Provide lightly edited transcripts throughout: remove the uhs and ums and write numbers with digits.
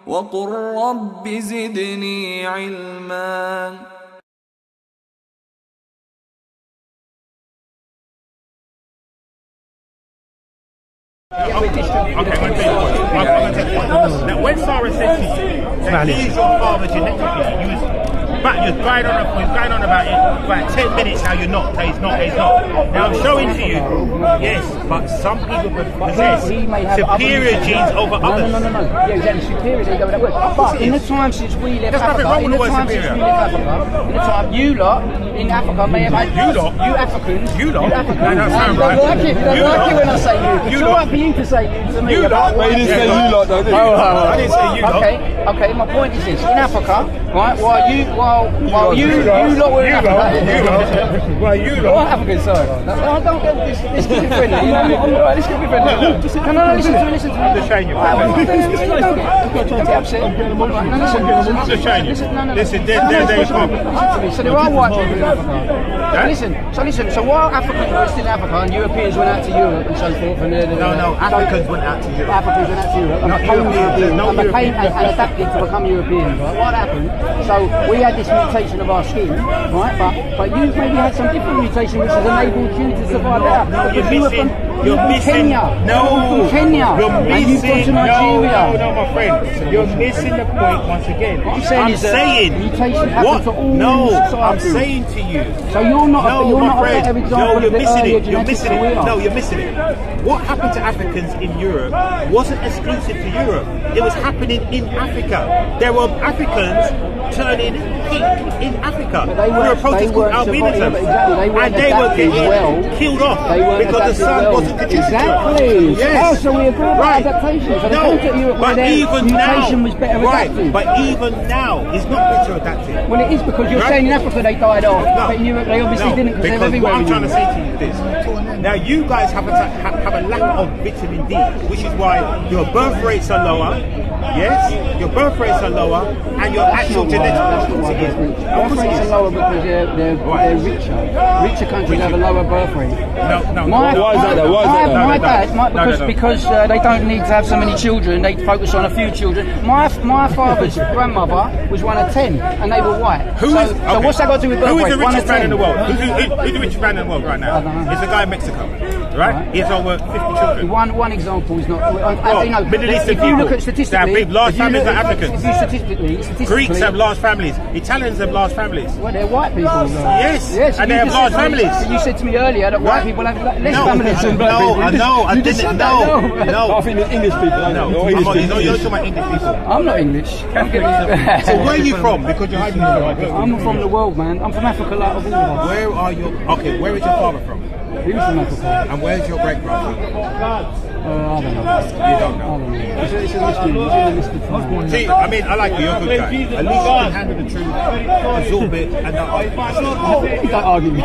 وقل رب زدني علما. Now, when Sarah said to you that he's your father genetically, you're going on about it for about 10 minutes now. You're not. He's not. Now I'm showing to you. Yes, but some people possess superior genes over others. No. Yeah, exactly. Superior. They go that way. But in the time since we left Africa, in the time you lot in Africa may have had you Africans. You lot. No, sound right. I like it when I say you. It's all right for you to say you to me. You lot. But you didn't say you lot, though, did you? I didn't say you lot. Okay. My point is this: in Africa, right? While you lot were in Africa. You lot. What Africans? Sorry. No, don't get this. This could be friendly. You know, alright, this could be friendly. No, listen to me. Listen to me. I'm just showing you. Don't get upset. I'm just showing you. Listen, there you come. So there are white people in Africa. Listen. So while Africans were still in Africa and Europeans went out to Europe and so forth, and no, Africans went out to Europe. Africans went out to Europe and became and adapted to become Europeans. Right? What happened? So we had this mutation of our skin, right? But you maybe had some different mutation which has enabled you to survive that. No, you're missing. Kenya. No, from Kenya. You're missing. And you've gone to Nigeria. No, my friend. You're missing the point once again. What I'm saying is mutation happens to all societies. I'm saying to you. So you're not a better example you're missing it. You're missing it. No, you're missing it. What happened to Africans in Europe wasn't exclusive to Europe. It was happening in Africa. There were Africans turning pink in Africa through a protest called albinism, and they were getting killed off because the sun wasn't conducive. Exactly. Yes. Oh, so we agree about adaptation. So but even mutation was better adapted. But even now, it's not better adapted. Well, it is because you're saying in Africa they died off, but in Europe they obviously didn't because they're everywhere. What I'm trying to say to you is this. Now, you guys have a lack of vitamin D, which is why your birth rates are lower. Yes, your birth rates are lower, and your actual genetic constituency is. Birth rates are lower because they're richer. Richer countries have a lower birth rate. No. Why is that? My dad, because they don't need to have so many children. They focus on a few children. My father's grandmother was 1 of 10, and they were white. So what's that got to do with birth rate? Who is the richest man in the world? Who's the richest man in the world right now? It's a guy in Mexico. Right? He has over 50 children. One example is not. Middle Eastern if you look at statistically, they have large families like Africans. Statistically, Greeks have large families. Italians have large families. Well, they're white people. Yes, and they have large families. You said to me earlier that white people have less families than black people. I didn't. No, I think it's English people. You're talking about English people. I'm not English. So where are you from? Because you're hiding. I'm from the world, man. I'm from Africa, like all of us. Where are you? Okay, where is your father from? He was from Africa. And where's your great brother? I don't know. You don't know. It's a mystery. See, I mean, I like you. You're a good guy. At least you can handle the truth, absorb it, and not argue. You don't argue. You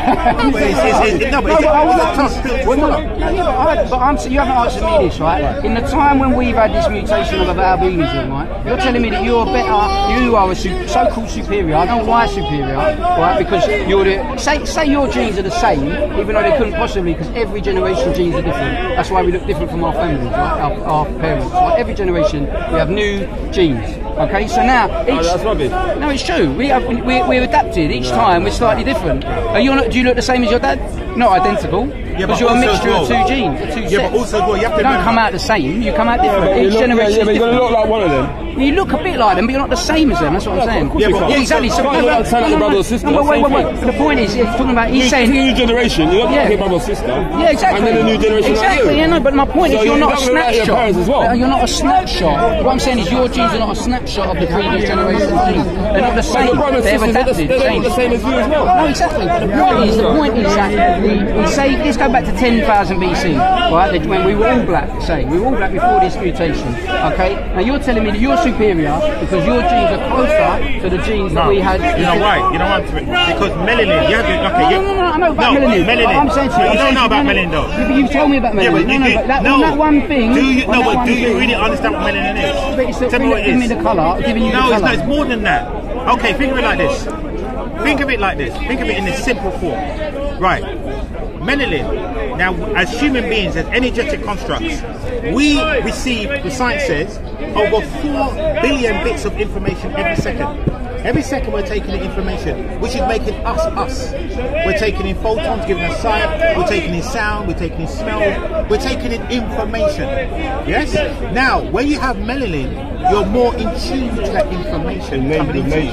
haven't answered me this, right? In the time when we've had this mutation of albinism, right? You're telling me that you're better, you are a so-called superior. I don't know why superior, right? Because you're say your genes are the same, even though they couldn't possibly, because every generation genes are different. That's why we look different from our families, right? Our parents. Right? Every generation we have new genes. Okay, so now that's rubbish. No, it's true. We're adapted each time. We're slightly different. Do you look the same as your dad? Not identical. Because you're a mixture of two genes. But also, you have to. You don't come out the same. You come out different. Each generation. Yeah, but you're gonna look like one of them. You look a bit like them, but you're not the same as them. That's what I'm saying. Yeah, exactly. So you're not like your brother or sister. No, wait. The point is, talking about he's saying new generation. You're not like your brother or sister. Yeah, exactly. And then the new generation. Exactly. Yeah, no. But my point is, you're not a snapshot. As well. You're not a snapshot. What I'm saying is, your genes are not a snapshot of the previous generation's genes. They're not the same. They've adapted. They're not the same as you as well. No, exactly. But the point is that we say, let's go back to 10,000 BC, right? When we were all black, we were all black before this mutation. Okay. Now you're telling me that you're superior because your genes are closer to the genes that we had. You know why? You know what? Because melanin. You have to. Okay. No, I know about melanin. Melanin. I'm saying to you, you don't know about melanin though. Yeah, but you told me about melanin. That one thing. Do you really understand what melanin is? Tell me what it is. Give me the colour. Giving you the colour. No, it's more than that. Okay, think of it like this. Think of it in this simple form. Right. melanin. Now, as human beings, as energetic constructs, we receive, the science says, over 4 billion bits of information every second. Every second we're taking in information, which is making us, us. We're taking in photons, giving us sight, we're taking in sound, we're taking in smells, we're taking in information. Yes? Now, when you have melanin, you're more in tune to that information coming into you.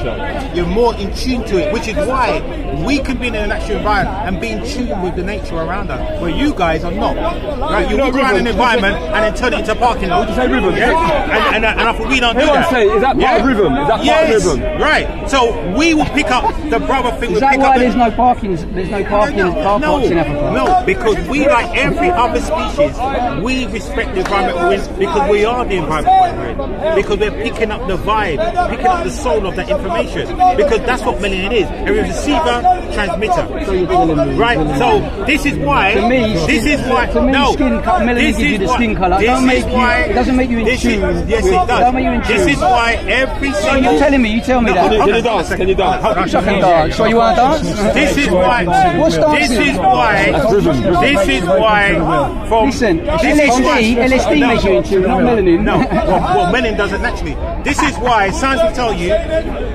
You're more in tune to it, which is why we can be in a natural environment and be in tune with the nature around us, where you guys are not. Right? You walk around an environment and then turn it into a parking lot. Would you say rhythm? Yeah? And I thought we don't do that. Say, is that part of rhythm? Is that part of rhythm? Right. So we will pick up the brother thing. Is that why there's no parking? There's no parking car parks in Africa? No, because we, like every other species, we respect the environment we're in because we are the environment we're in. Because we're picking up the vibe, picking up the soul of that information. Because that's what melanin is. A receiver, transmitter. Right? So this is why. To me, this is why. To me, No. Melanin gives you the skin colour. It doesn't make you in tune. Yes, it does. This is why every So single. you're telling me, you tell me that. Can you dance? Can you dance? I can dance. So you want to dance? This is why. What's dancing? This is why. This is why. From Listen, LSD LSD makes you in tune, not melanin. No, well, melanin doesn't naturally. This is why science will tell you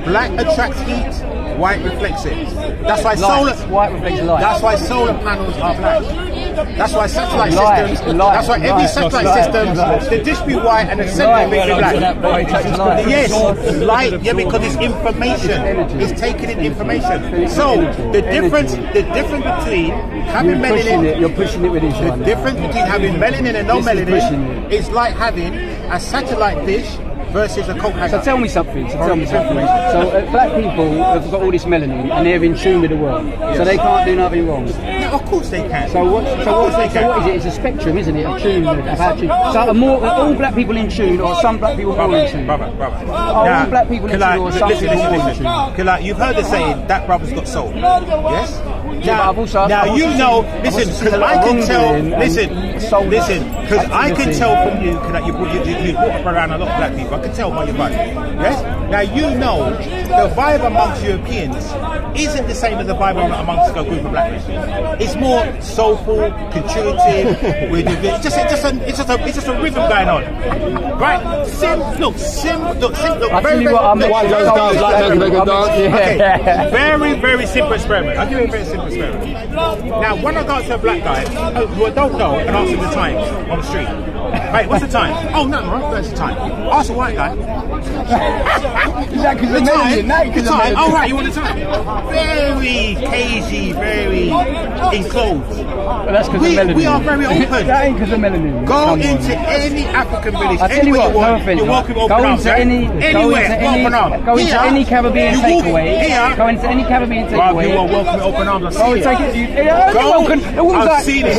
black attracts heat, white reflects it. That's why White reflects light. That's why solar panels are black. That's why satellite Light, systems. light, that's why every light, satellite light. system, the dish be white and the center be black. Yes, light. Yeah, because it's information. It's taking in information. So the difference between having melanin, You're pushing it with each the other. difference between having melanin and no This is pushing melanin it. is like having a satellite dish versus a coke hanger. So tell me something. So black people have got all this melanin and they're in tune with the world. So they can't do nothing wrong. Yeah, of course they can. So what is it? It's a spectrum, isn't it? Of tune, of how tune. So are all black people in tune, or some black people more in tune? Brother. Are all black people in tune, or some people more in tune? Listen. You've heard the saying, that brother's got soul. Yes? Yeah, but I've also you know, listen, because I can tell, listen, because I can tell from you, because you walk around a lot of black people, I can tell by your vibe. Yes? Now you know, the vibe amongst Europeans isn't the same as the vibe amongst a group of black people. It's more soulful, intuitive, it's just a rhythm going on. Right? Look, very, very, very simple experiment. I'll give you a very simple experiment. Now, when I go to a black guy who I don't know and ask him the time on the street, right, what's the time? Oh, no, that's the time. Ask a white guy. The time. Oh, right, you want the time? Very cagey, very enclosed. Well, that's because of melanin. We are very open. That ain't because of melanin. Go into any African village, I tell you what, no offense. you're welcome with open arms. Go into any Caribbean takeaway. Go into any Caribbean takeaway. You are welcome with open arms. I've seen it.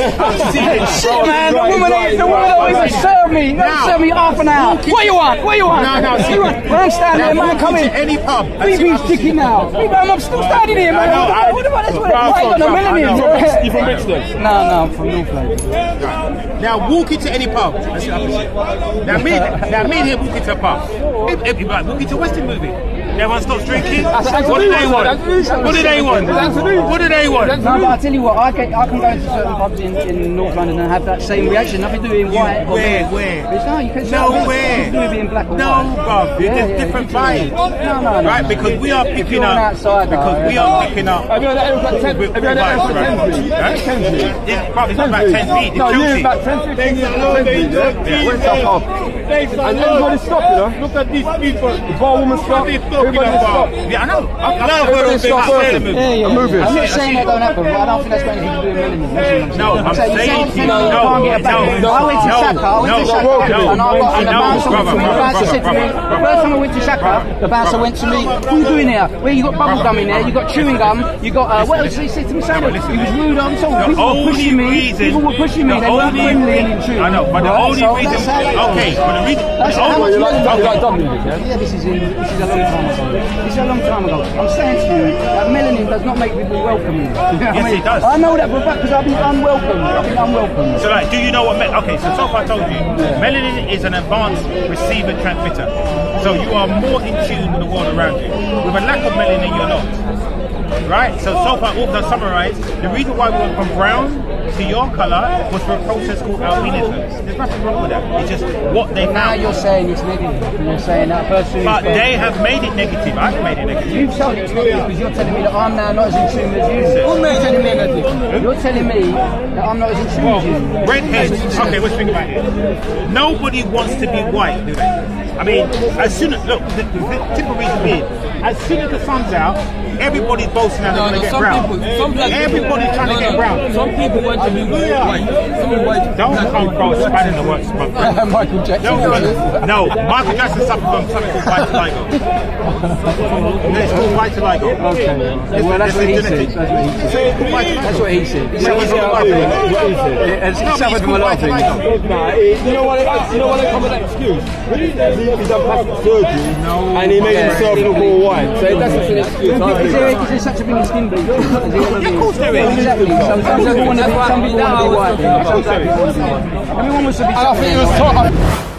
Shit, man, the woman always serve me. Serve me half an hour. What you want? No, see. When I'm standing there, man, come in. Any pub. BB's sticking now. I'm still standing here, man. What about this? Why you got no melanin? You from Richmond? No, I'm from North London. Now walk into any pub. Now me and him walk into a pub. If you like, walk into a Western movie. Everyone stops drinking. What do they want? No, but I tell you what, I can go into certain pubs in North London and have that same reaction. Nothing to do with white. Where? You can Nowhere. do with being black or No, white. bruv. There's different vibes. No. Right? Because we are picking up. Because we are picking up. Have you had that Have you had that It's not about 10 feet. No, you're about 10, 15 years old. And everybody stop, you know. Look at these people. The bar woman stop. Everybody stop. Yeah, I know. Everybody stop working. I'm moving. I'm not saying that don't happen, but I don't think that's got anything to do with melanin. No, I'm saying you can't get back. I went to Shaka, and the bouncer said to me, the first time I went to Shaka, the bouncer went to me, what are you doing here? Well, you got bubble gum in there, you got chewing gum, you got, what else did he say to me? He was rude, I'm told. People were pushing me, they weren't friendly and in tune. I know, but the only reason, okay, but the reason, yeah, this is a long time ago. This is a long time ago. I'm saying to you that melanin does not make people welcoming. Yes, it does. I know that for a fact because I've been unwelcome. So, like, do you know what? Okay, so far I told you, melanin is an advanced receiver transmitter. So you are more in tune with the world around you. With a lack of melanin, you're not. Right? So far, all to summarize, the reason why we went from brown to your colour was for a process called albinism. There's nothing wrong with that. It's just what they Now found. you're saying it's negative. You're saying that person. But they have made it negative. I've made it negative. You've told it negative because you're telling me that I'm now not as in tune as you. You're telling me negative. You're telling me that I'm not as in tune as you. Redheads. Okay, let's think about it. Nobody wants to be white, do they? I mean, as soon as, look, the typical reason being, as soon as the sun's out, everybody's boasting that they're going to get brown. Everybody's trying to get brown. Some people want to be white. Some white. Don't come across spanning the works, my friend. Michael Jackson. No, Michael Jackson suffered from something called vitiligo. It's called vitiligo. Okay. Well, that's what he said. That's what he said. He suffered from a lot of things. He suffered from a lot of things. You know what they come with that excuse? He done plastic surgery and he made himself look all white. So that's an excuse. Is there such a thing as skin bleach? Of course there is. Exactly. Sometimes everyone want to be white. Everyone wants to be. I think it was